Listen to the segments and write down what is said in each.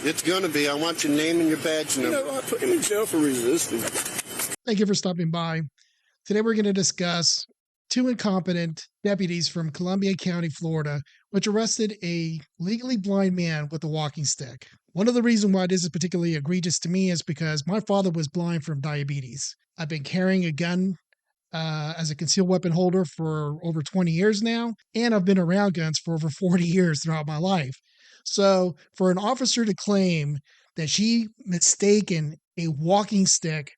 It's going to be. I want your name and your badge number. You know what? Put him in jail for resisting. Thank you for stopping by. Today we're going to discuss two incompetent deputies from Columbia County, Florida, which arrested a legally blind man with a walking stick. One of the reasons why this is particularly egregious to me is because my father was blind from diabetes. I've been carrying a gun as a concealed weapon holder for over 20 years now, and I've been around guns for over 40 years throughout my life. So for an officer to claim that she mistaken a walking stick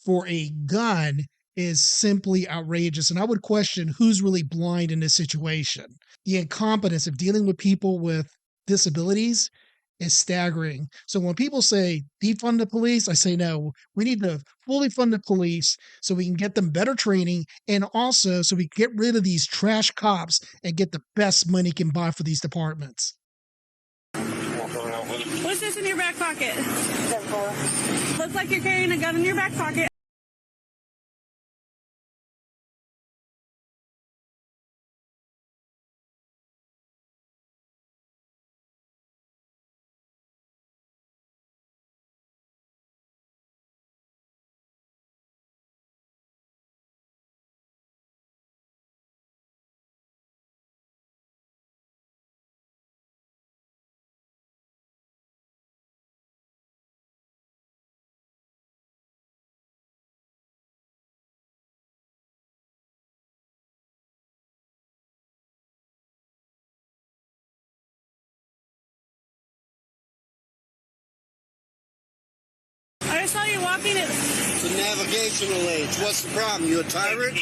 for a gun is simply outrageous. And I would question who's really blind in this situation. The incompetence of dealing with people with disabilities is staggering. So when people say defund the police, I say no. We need to fully fund the police so we can get them better training, and also so we can get rid of these trash cops and get the best money can buy for these departments. What's this in your back pocket? Looks like you're carrying a gun in your back pocket. I saw you walking it. It's a navigational age. What's the problem? You a tyrant?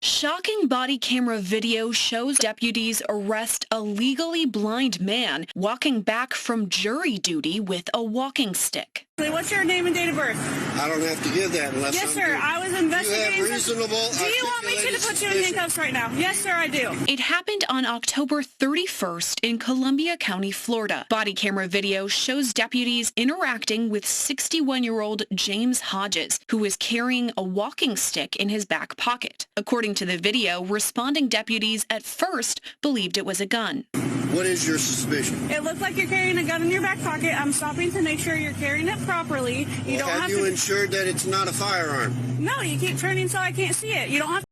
Shocking body camera video shows deputies arrest a legally blind man walking back from jury duty with a walking stick. What's your name and date of birth? I don't have to give that unless Yes, I'm sir. good. I was investigating. You have reasonable. Do you want me to put you in handcuffs right now? Yes, sir, I do. It happened on October 31st in Columbia County, Florida. Body camera video shows deputies interacting with 61-year-old James Hodges, who was carrying a walking stick in his back pocket. According to the video, responding deputies at first believed it was a gun. What is your suspicion? It looks like you're carrying a gun in your back pocket. I'm stopping to make sure you're carrying it properly. You don't have you to. ensured that it's not a firearm? No, you keep turning so I can't see it. You don't have.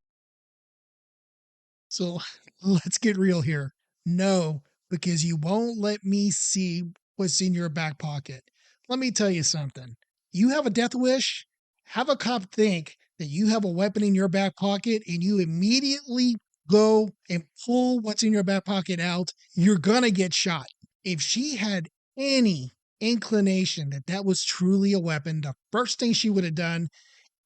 So let's get real here. No, because you won't let me see what's in your back pocket. Let me tell you something. You have a death wish, have a cop think that you have a weapon in your back pocket and you immediately go and pull what's in your back pocket out, you're going to get shot. If she had any inclination that that was truly a weapon, the first thing she would have done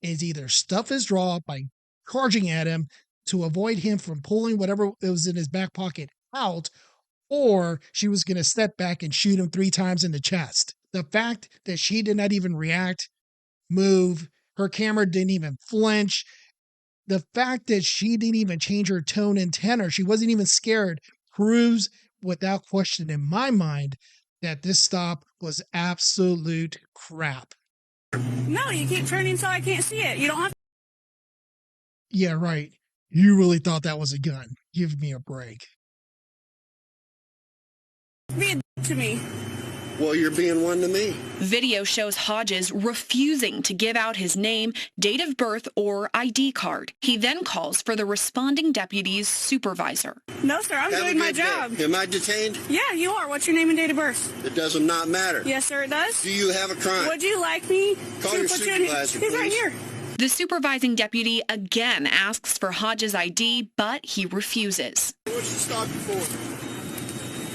is either stuff his draw by charging at him to avoid him from pulling whatever was in his back pocket out, or she was going to step back and shoot him 3 times in the chest. The fact that she did not even react, move, her camera didn't even flinch, the fact that she didn't even change her tone and tenor, she wasn't even scared, proves without question in my mind that this stop was absolute crap. No, you keep turning so I can't see it. You don't have. Yeah, right. You really thought that was a gun. Give me a break. Be a to me. Well, you're being one to me. Video shows Hodges refusing to give out his name, date of birth, or ID card. He then calls for the responding deputy's supervisor. No, sir, I'm doing my job. Am I detained? Yeah, you are. What's your name and date of birth? It does not matter. Yes, sir, it does. Do you have a crime? Would you like me Call to your put you in? supervisor, He's right please. here. The supervising deputy again asks for Hodges' ID, but he refuses. What'd she stop you for?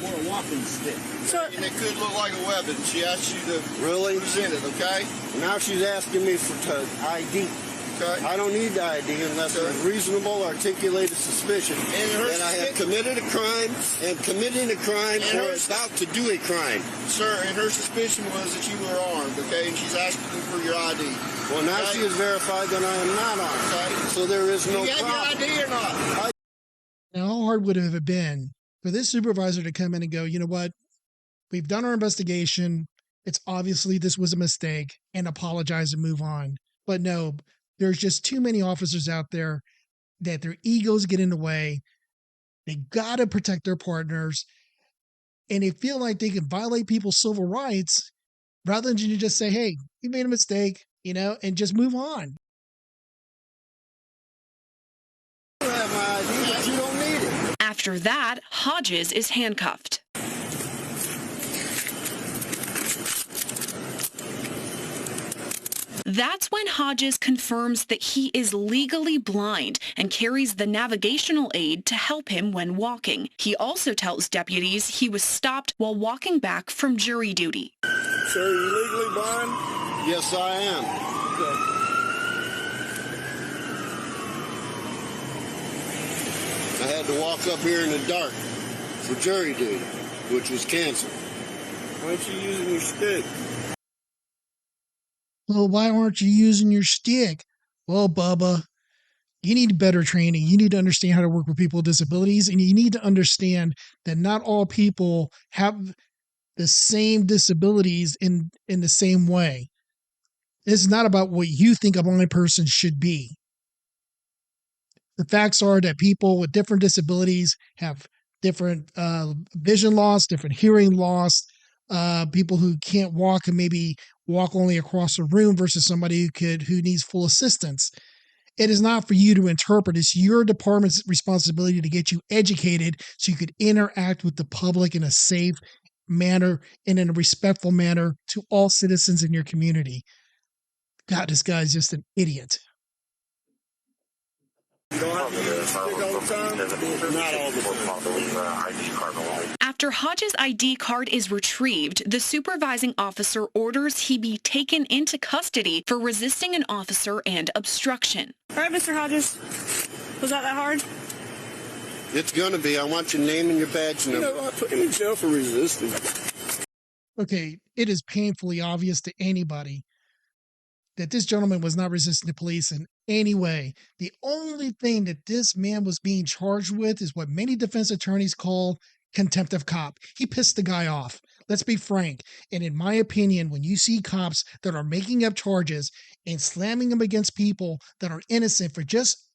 For a walking stick. So, And it could look like a weapon. She asked you to present it, okay? Now she's asking me for ID. Okay. I don't need the ID unless there's reasonable articulated suspicion that I have committed a crime and committing a crime or about to do a crime. Sir, and her suspicion was that you were armed, okay? And she's asking you for your ID. Well, now she has verified that I am not armed. Okay. So there is no You got problem. your ID or not? Now, how hard would it have been for this supervisor to come in and go, you know what? We've done our investigation. It's obviously this was a mistake, and apologize and move on. But no, there's just too many officers out there that their egos get in the way. They got to protect their partners, and they feel like they can violate people's civil rights rather than you just say, hey, you made a mistake, and just move on. You have my ID, but you don't need it. After that, Hodges is handcuffed. That's when Hodges confirms that he is legally blind and carries the navigational aid to help him when walking. He also tells deputies he was stopped while walking back from jury duty. Sir, are you legally blind? Yes, I am. I had to walk up here in the dark for jury duty, which was canceled. Why aren't you using your stick? Well, why aren't you using your stick? Well, Bubba, you need better training. You need to understand how to work with people with disabilities, and you need to understand that not all people have the same disabilities in the same way. It's not about what you think a blind person should be. The facts are that people with different disabilities have different vision loss, different hearing loss. People who can't walk and maybe walk only across a room versus somebody who needs full assistance. It is not for you to interpret. It's your department's responsibility to get you educated so you could interact with the public in a safe manner and in a respectful manner to all citizens in your community. God, this guy's just an idiot. You don't have to use your stick all the time? Not all the time. After Hodges' ID card is retrieved, the supervising officer orders he be taken into custody for resisting an officer and obstruction. All right, Mr. Hodges. Was that hard? It's going to be. I want your name and your badge You number. know, I put him in jail for resisting. Okay, it is painfully obvious to anybody that this gentleman was not resisting the police in any way. The only thing that this man was being charged with is what many defense attorneys call contempt of cop. He pissed the guy off. Let's be frank. And in my opinion, when you see cops that are making up charges and slamming them against people that are innocent for just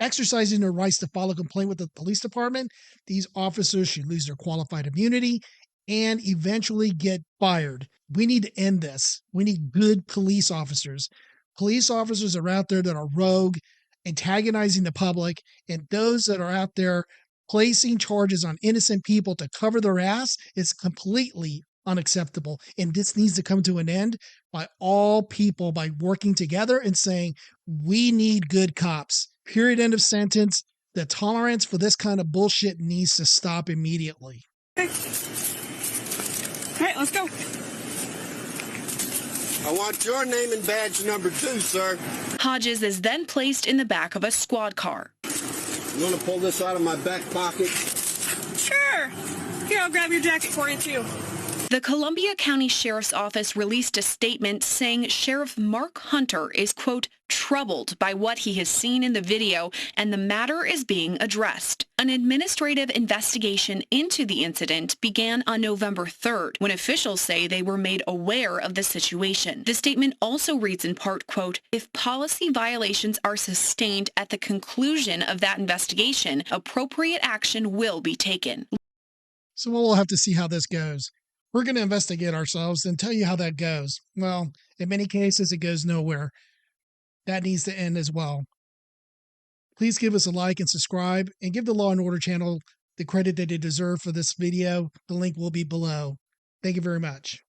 exercising their rights to file a complaint with the police department, these officers should lose their qualified immunity and eventually get fired. We need to end this. We need good police officers. Police officers are out there that are rogue, antagonizing the public, and those that are out there placing charges on innocent people to cover their ass is completely unacceptable. And this needs to come to an end by all people, by working together and saying, we need good cops. Period. End of sentence. The tolerance for this kind of bullshit needs to stop immediately. Okay. All right, let's go. I want your name and badge number too, sir. Hodges is then placed in the back of a squad car. You want to pull this out of my back pocket? Sure. Here, I'll grab your jacket for you, too. The Columbia County Sheriff's Office released a statement saying Sheriff Mark Hunter is, quote, troubled by what he has seen in the video and the matter is being addressed. An administrative investigation into the incident began on November 3rd when officials say they were made aware of the situation. The statement also reads in part, quote, if policy violations are sustained at the conclusion of that investigation, appropriate action will be taken. So we'll have to see how this goes. We're going to investigate ourselves and tell you how that goes. Well, in many cases, it goes nowhere. That needs to end as well. Please give us a like and subscribe and give the Law and Order channel the credit that they deserve for this video. The link will be below. Thank you very much.